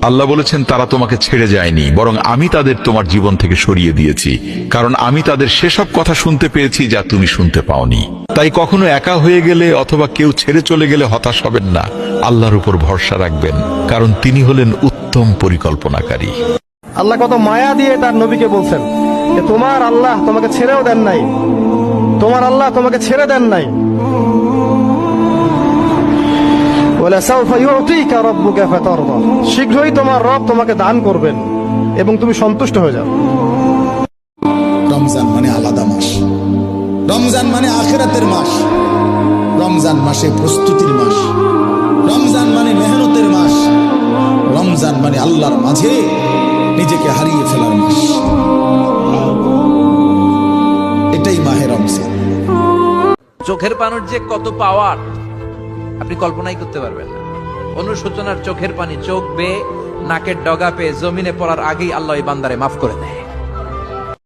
আল্লাহ বলেছেন তারা তোমাকে ছেড়ে যায়নি, বরং আমি তাদের তোমার জীবন থেকে সরিয়ে দিয়েছি, কারণ আমি তাদের সেসব কথা শুনতে পেয়েছি যা তুমি শুনতে পাওনি। তাই কখনো একা হয়ে গেলে অথবা কেউ ছেড়ে চলে গেলে হতাশ হবেন না, আল্লাহর উপর ভরসা রাখবেন, কারণ তিনি হলেন উত্তম পরিকল্পনাকারী। আল্লাহ কত মায়া দিয়ে তার নবীকে বলছেন যে তোমার আল্লাহ তোমাকে ছেড়েও দেন নাই, তোমার আল্লাহ তোমাকে ছেড়ে দেন নাই। শীঘ্রই তোমার রব তোমাকে দান করবেন এবং তুমি সন্তুষ্ট হয়ে যাও। রমজান মানে আলাদা মাস, রমজান মানে আখিরাতের মাস, রমজান মাসে প্রস্তুতির মাস, রমজান মানে মেহনতের মাস, রমজান মানে আল্লাহর মাঝে নিজেকে হারিয়ে ফেলার মাস। এটাই মাহে রমজান। চোখের পানির যে কত পাওয়ার আপনি কল্পনাই করতে পারবেন না। অনুশোচনার চোখের পানি চোখ বেয়ে নাকের ডগা পেয়ে জমিনে পড়ার আগেই আল্লাহ এই বান্দারে মাফ করে দেয়।